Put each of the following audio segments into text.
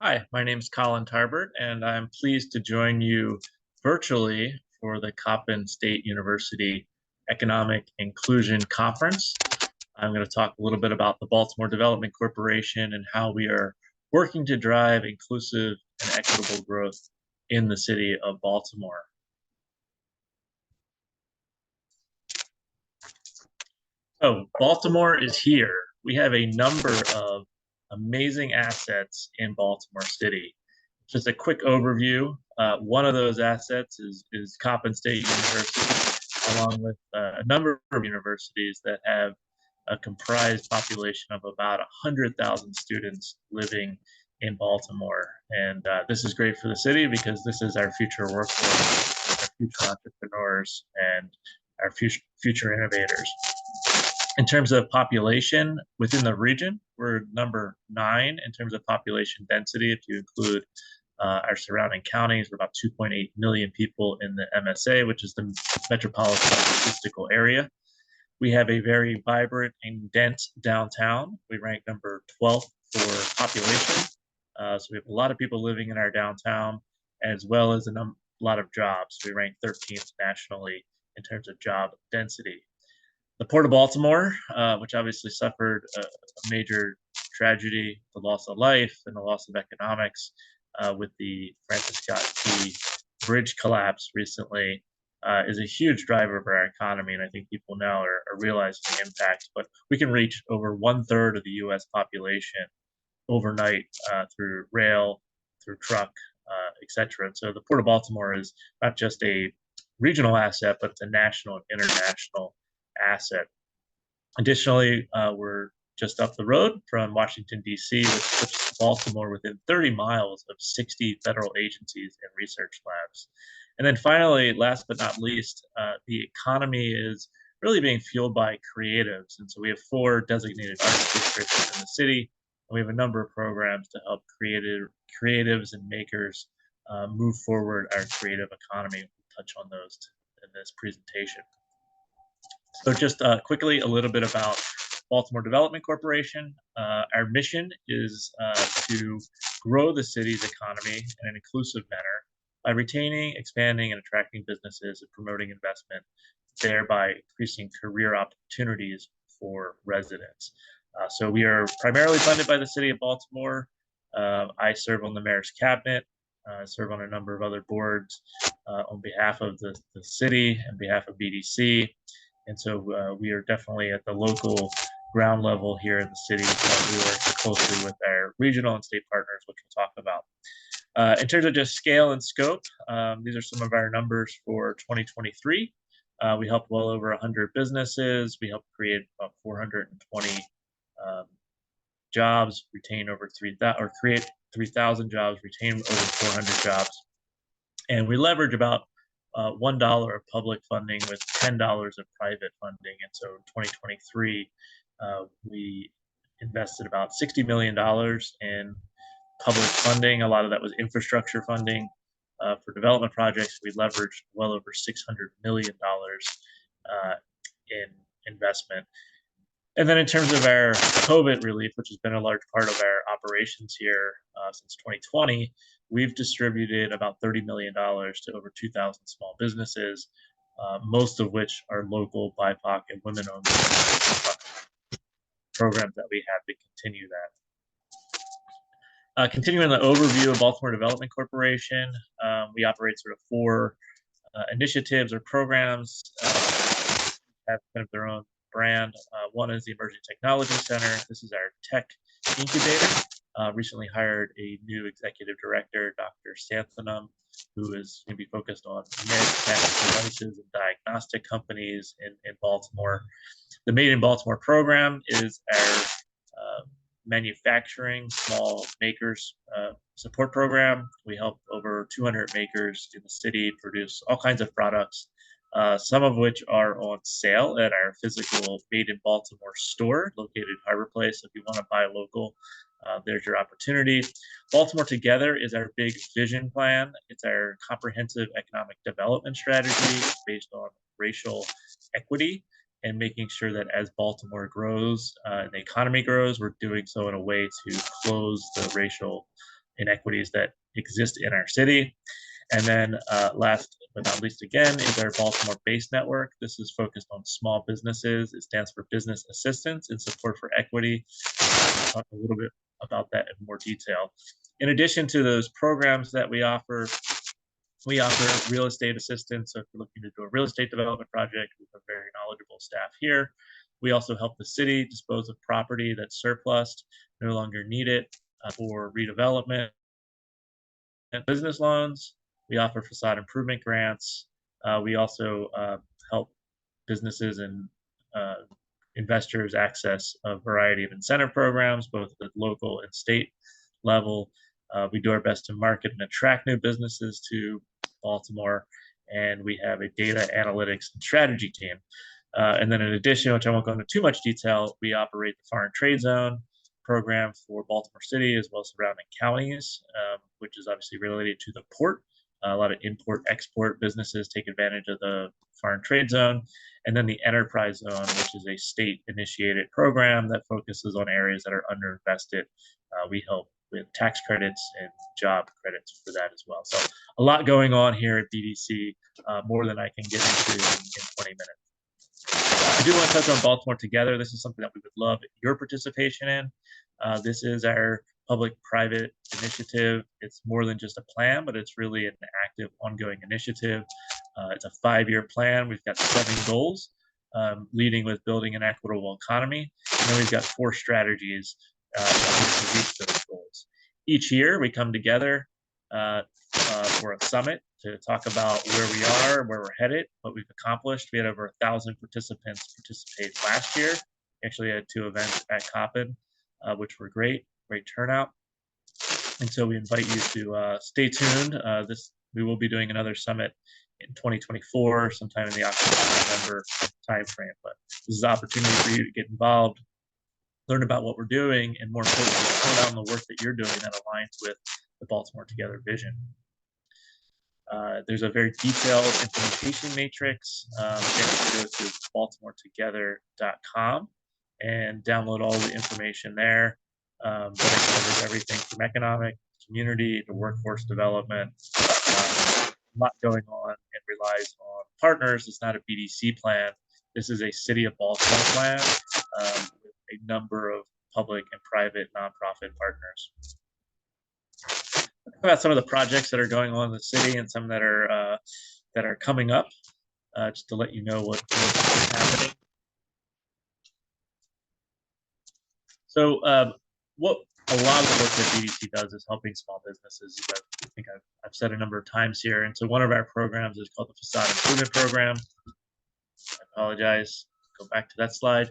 Hi, my name is Colin Tarbert, and I'm pleased to join you virtually for the Coppin State University Economic Inclusion Conference. I'm going to talk a little bit about the Baltimore Development Corporation and how we are working to drive inclusive and equitable growth in the city of Baltimore. So, Baltimore is here. We have a number of amazing assets in Baltimore City. Just a quick overview. One of those assets is Coppin State University, along with a number of universities that have a comprised population of about 100,000 students living in Baltimore. And this is great for the city because this is our future workforce, our future entrepreneurs, and our future innovators. In terms of population within the region, we're number 9 in terms of population density. If you include our surrounding counties, we're about 2.8 million people in the MSA, which is the Metropolitan Statistical Area. We have a very vibrant and dense downtown. We rank number 12th for population. So we have a lot of people living in our downtown, as well as a lot of jobs. We rank 13th nationally in terms of job density. The Port of Baltimore, which obviously suffered a major tragedy, the loss of life and the loss of economics with the Francis Scott Key bridge collapse recently, is a huge driver of our economy. And I think people now are realizing the impact. But we can reach over 1/3 of the US population overnight through rail, through truck, etc. And so the Port of Baltimore is not just a regional asset, but it's a national and international asset. Additionally, we're just up the road from Washington, D.C., which puts Baltimore within 30 miles of 60 federal agencies and research labs. And then finally, last but not least, the economy is really being fueled by creatives. And so we have 4 designated arts districts in the city, and we have a number of programs to help creatives and makers move forward our creative economy. We'll touch on those in this presentation. So just quickly, a little bit about Baltimore Development Corporation. Our mission is to grow the city's economy in an inclusive manner by retaining, expanding, and attracting businesses and promoting investment, thereby increasing career opportunities for residents. So we are primarily funded by the city of Baltimore. I serve on the mayor's cabinet, serve on a number of other boards on behalf of the city, on behalf of BDC. And so we are definitely at the local ground level here in the city. We work closely with our regional and state partners, which we'll talk about. In terms of just scale and scope, these are some of our numbers for 2023. We helped well over 100 businesses. We helped create about 420 jobs, retain over 3,000, or create 3,000 jobs, retain over 400 jobs. And we leverage about $1 of public funding with $10 of private funding. And so in 2023, we invested about $60 million in public funding. A lot of that was infrastructure funding. For development projects, we leveraged well over $600 million in investment. And then in terms of our COVID relief, which has been a large part of our operations here since 2020, we've distributed about $30 million to over 2,000 small businesses, most of which are local BIPOC and women-owned programs that we have to continue that. Continuing the overview of Baltimore Development Corporation, we operate sort of 4 initiatives or programs that have kind of their own brand. One is the Emerging Technology Center. This is our tech incubator. Recently hired a new executive director, Dr. Santhanam, who is going to be focused on med tech devices and diagnostic companies in Baltimore. The Made in Baltimore program is our manufacturing small makers support program. We help over 200 makers in the city produce all kinds of products, some of which are on sale at our physical Made in Baltimore store located in Harbor Place. If you want to buy local, there's your opportunity. Baltimore Together is our big vision plan. It's our comprehensive economic development strategy based on racial equity and making sure that as Baltimore grows and the economy grows, we're doing so in a way to close the racial inequities that exist in our city. And then last but not least again is our Baltimore-based network. This is focused on small businesses. It stands for Business Assistance and Support for Equity. I'll talk a little bit about that in more detail. In addition to those programs that we offer real estate assistance. So if you're looking to do a real estate development project, we have very knowledgeable staff here. We also help the city dispose of property that's surplus, no longer needed for redevelopment. And business loans, we offer facade improvement grants. We also help businesses and investors access a variety of incentive programs, both at local and state level. We do our best to market and attract new businesses to Baltimore, and we have a data analytics and strategy team. And then in addition, which I won't go into too much detail, we operate the Foreign Trade Zone program for Baltimore City as well as surrounding counties, which is obviously related to the port. A lot of import-export businesses take advantage of the Foreign Trade Zone. And then the Enterprise Zone, which is a state-initiated program that focuses on areas that are underinvested. We help with tax credits and job credits for that as well. So a lot going on here at BDC, more than I can get into in 20 minutes. I do want to touch on Baltimore Together. This is something that we would love your participation in. This is our public-private initiative. It's more than just a plan, but it's really an active, ongoing initiative. It's a 5-year plan. We've got 7 goals, leading with building an equitable economy. And then we've got 4 strategies to reach those goals. Each year, we come together for a summit to talk about where we are, where we're headed, what we've accomplished. We had over 1,000 participants participate last year. We actually had 2 events at Coppin, which were great turnout. And so we invite you to stay tuned. We will be doing another summit in 2024, sometime in the October-November timeframe. But this is an opportunity for you to get involved, learn about what we're doing, and more importantly, report on the work that you're doing that aligns with the Baltimore Together vision. There's a very detailed implementation matrix. You can go to baltimoretogether.com and download all the information there. But it covers everything from economic, community, to workforce development. A lot going on and relies on partners. It's not a BDC plan. This is a City of Baltimore plan with a number of public and private nonprofit partners. Talk about some of the projects that are going on in the city and some that are coming up, just to let you know what's happening. So what a lot of the work that BDC does is helping small businesses. I think I've said a number of times here. And so one of our programs is called the Facade Improvement Program. I apologize. Go back to that slide.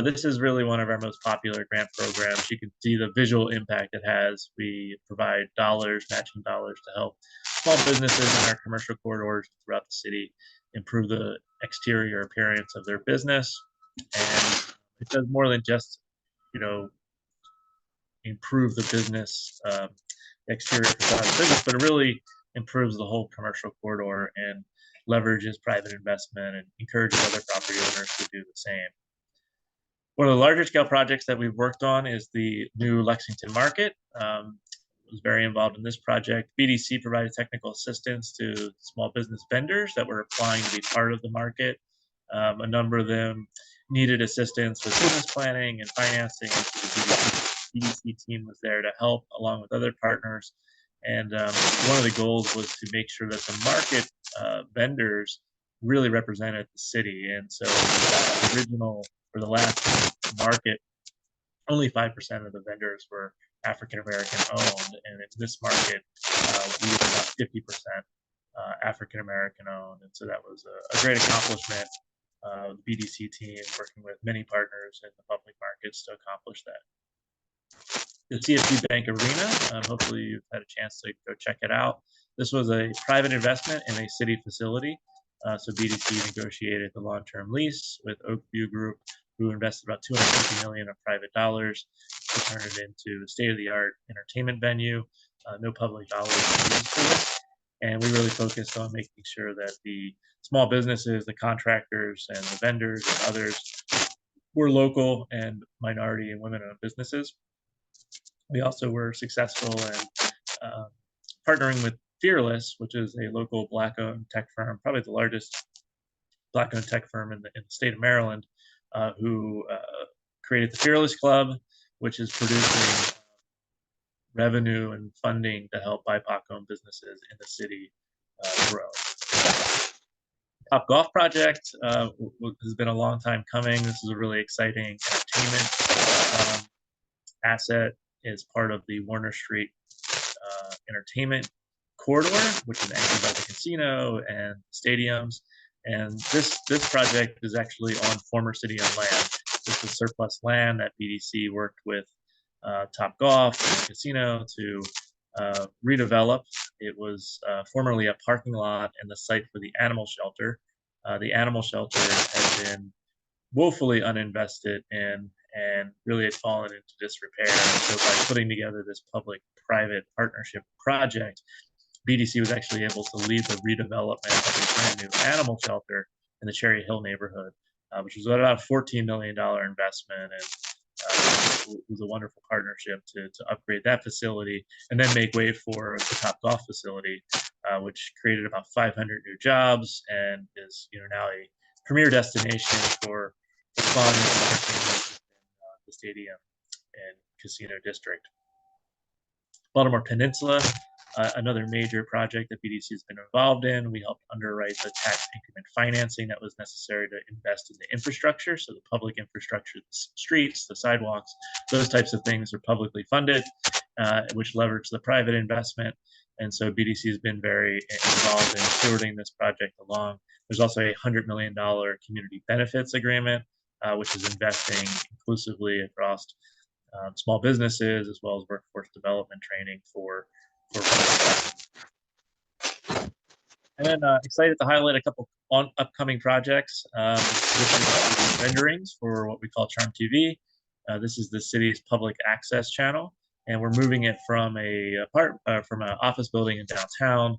This is really one of our most popular grant programs. You can see the visual impact it has. We provide matching dollars to help small businesses in our commercial corridors throughout the city improve the exterior appearance of their business. And it does more than just, improve the business, exterior facade of the business, but it really improves the whole commercial corridor and leverages private investment and encourages other property owners to do the same. One of the larger scale projects that we've worked on is the new Lexington Market. I was very involved in this project. BDC provided technical assistance to small business vendors that were applying to be part of the market. A number of them needed assistance with business planning and financing. The BDC team was there to help along with other partners. And one of the goals was to make sure that the market vendors really represented the city. And so the last market, only 5% of the vendors were African-American owned. And in this market, we were about 50% African-American owned. And so that was a great accomplishment. The BDC team working with many partners in the public markets to accomplish that. The CFC Bank Arena, hopefully you've had a chance to go check it out. This was a private investment in a city facility. So BDC negotiated the long-term lease with Oakview Group, who invested about $250 million of private dollars to turn it into a state-of-the-art entertainment venue. No public dollars used for it. And we really focused on making sure that the small businesses, the contractors, and the vendors and others were local and minority and women-owned businesses. We also were successful in partnering with Fearless, which is a local Black-owned tech firm, probably the largest Black-owned tech firm in the state of Maryland, who created the Fearless Club, which is producing revenue and funding to help BIPOC-owned businesses in the city grow. Top Golf Project has been a long time coming. This is a really exciting entertainment asset as part of the Warner Street entertainment corridor, which is anchored by the casino and stadiums. And this project is actually on former city-owned land. This is surplus land that BDC worked with Top Golf and the casino to redevelop. It was formerly a parking lot and the site for the animal shelter. The animal shelter had been woefully uninvested in and really had fallen into disrepair. So by putting together this public-private partnership project, BDC was actually able to lead the redevelopment of a brand new animal shelter in the Cherry Hill neighborhood, which was about a $14 million investment. And it was a wonderful partnership to upgrade that facility and then make way for the Top Golf facility, which created about 500 new jobs and is now a premier destination for fun and entertainment in the stadium and casino district. Baltimore Peninsula, another major project that BDC has been involved in. We helped underwrite the tax increment financing that was necessary to invest in the infrastructure. So the public infrastructure, the streets, the sidewalks, those types of things are publicly funded, which leverage the private investment. And so BDC has been very involved in stewarding this project along. There's also a $100 million community benefits agreement, which is investing inclusively across small businesses as well as workforce development training for and then excited to highlight a couple upcoming projects. This is renderings for what we call Charm TV. This is the city's public access channel, and we're moving it from from an office building in downtown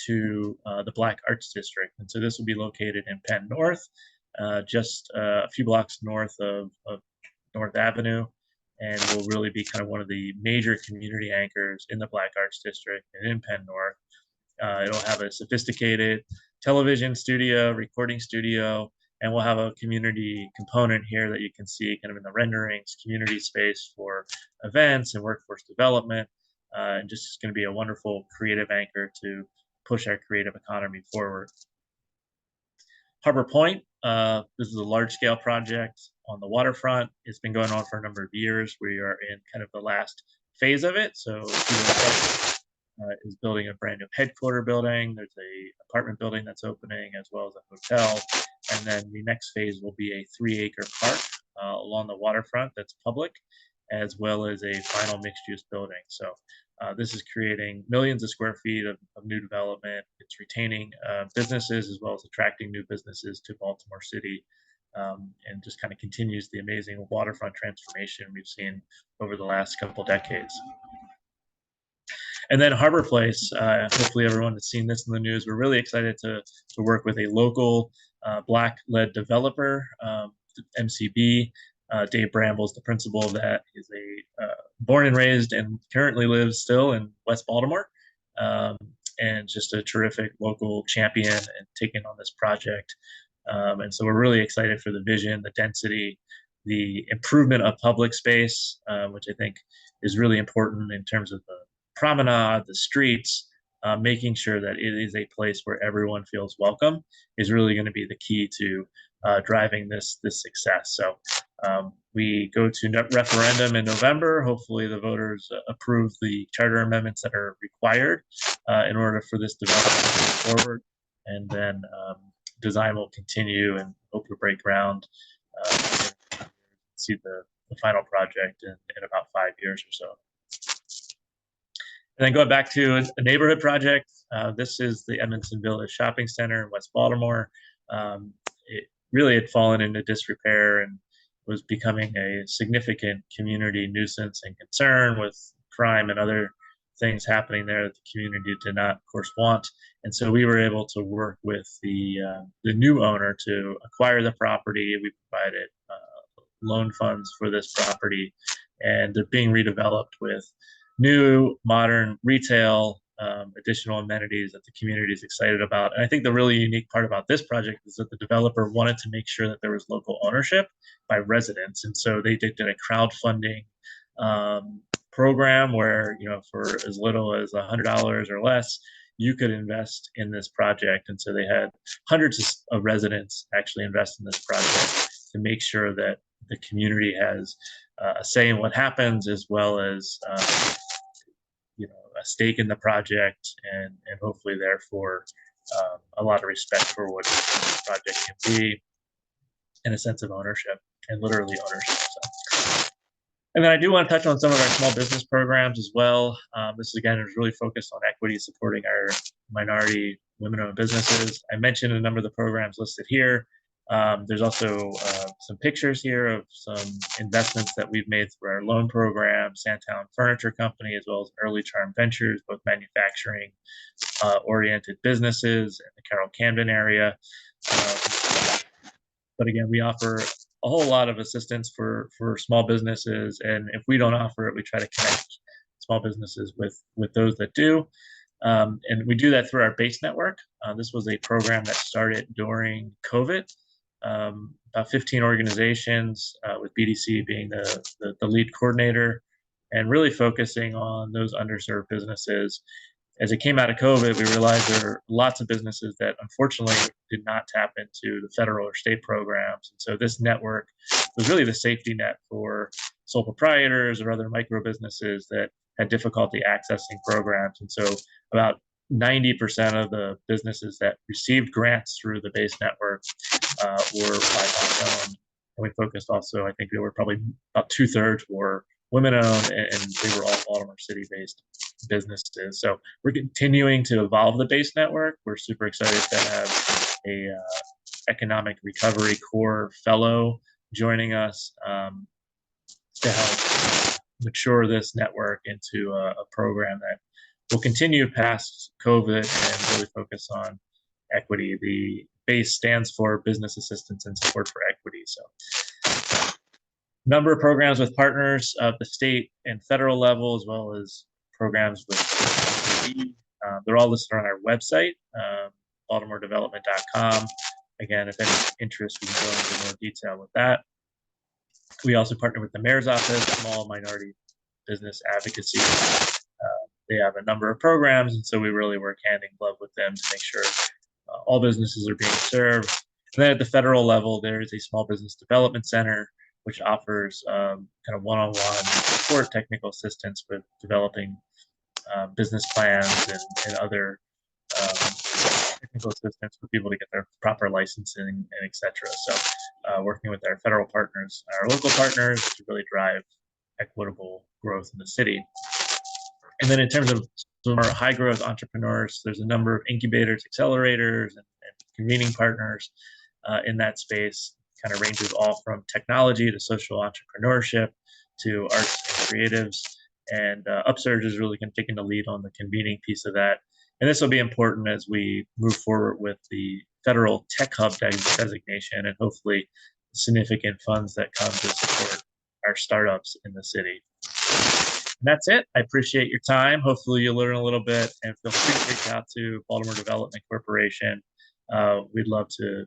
to the Black Arts District. And so this will be located in Penn North, just a few blocks north of North Avenue, and will really be kind of one of the major community anchors in the Black Arts District and in Penn North. It'll have a sophisticated television studio, recording studio, and we'll have a community component here that you can see kind of in the renderings, community space for events and workforce development, and just going to be a wonderful creative anchor to push our creative economy forward. Harbor Point, this is a large-scale project on the waterfront. It's been going on for a number of years. We are in kind of the last phase of it. So is building a brand new headquarter building. There's a apartment building that's opening as well as a hotel. And then the next phase will be a 3-acre park along the waterfront that's public, as well as a final mixed-use building. So this is creating millions of square feet of new development. It's retaining businesses as well as attracting new businesses to Baltimore City, and just kind of continues the amazing waterfront transformation we've seen over the last couple decades. And then Harbor Place, hopefully everyone has seen this in the news. We're really excited to work with a local Black-led developer, MCB. Dave Bramble is the principal of that. He's born and raised and currently lives still in West Baltimore, and just a terrific local champion and taking on this project. And so we're really excited for the vision, the density, the improvement of public space, which I think is really important in terms of the promenade, the streets, making sure that it is a place where everyone feels welcome is really going to be the key to driving this success. So we go to referendum in November. Hopefully the voters approve the charter amendments that are required in order for this development to move forward. And then design will continue and hope to break ground, see the final project in about 5 years or so. And then going back to a neighborhood project, this is the Edmondson Village Shopping Center in West Baltimore. It really had fallen into disrepair and was becoming a significant community nuisance and concern with crime and other things happening there that the community did not, of course, want. And so we were able to work with the new owner to acquire the property. We provided loan funds for this property, and they're being redeveloped with new modern retail, additional amenities that the community is excited about. And I think the really unique part about this project is that the developer wanted to make sure that there was local ownership by residents. And so they did a crowdfunding program where, for as little as $100 or less, you could invest in this project. And so they had hundreds of residents actually invest in this project to make sure that the community has a say in what happens, as well as a stake in the project, and hopefully therefore a lot of respect for what this project can be, and a sense of ownership, and literally ownership. So. And then I do want to touch on some of our small business programs as well. This again is really focused on equity, supporting our minority women-owned businesses. I mentioned a number of the programs listed here. There's also some pictures here of some investments that we've made through our loan program, Sandtown Furniture Company, as well as Early Charm Ventures, both manufacturing oriented businesses in the Carroll Camden area. But again, we offer a whole lot of assistance for small businesses, and if we don't offer it, we try to connect small businesses with those that do. And we do that through our base network. This was a program that started during COVID. About 15 organizations, with BDC being the lead coordinator, and really focusing on those underserved businesses. As it came out of COVID, we realized there are lots of businesses that unfortunately did not tap into the federal or state programs. And so this network was really the safety net for sole proprietors or other micro businesses that had difficulty accessing programs. And so about 90% of the businesses that received grants through the base network were Black-owned. And we focused also, I think there were probably about 2/3 were women-owned, and they were all Baltimore City-based businesses. So we're continuing to evolve the base network. We're super excited to have a economic recovery core fellow joining us to help mature this network into a program that will continue past COVID and really focus on equity. The BASE stands for Business Assistance and Support for Equity. So number of programs with partners of the state and federal level, as well as programs with they're all listed on our website, baltimoredevelopment.com. Again, if any interest, we can go into more detail with that. We also partner with the Mayor's Office, Small Minority Business Advocacy. They have a number of programs, and so we really work hand in glove with them to make sure all businesses are being served. And then at the federal level, there is a Small Business Development Center, which offers kind of one-on-one support, technical assistance with developing business plans and other technical assistance for people to get their proper licensing and et cetera. So working with our federal partners, our local partners, to really drive equitable growth in the city. And then in terms of some of our high growth entrepreneurs, there's a number of incubators, accelerators, and convening partners in that space. Kind of ranges all from technology to social entrepreneurship to arts and creatives. And Upsurge is really taking the lead on the convening piece of that. And this will be important as we move forward with the federal tech hub designation, and hopefully significant funds that come to support our startups in the city. And that's it. I appreciate your time. Hopefully you'll learn a little bit, and feel free to reach out to Baltimore Development Corporation. We'd love to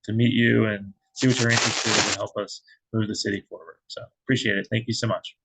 meet you and see what you're interested in and help us move the city forward. So appreciate it. Thank you so much.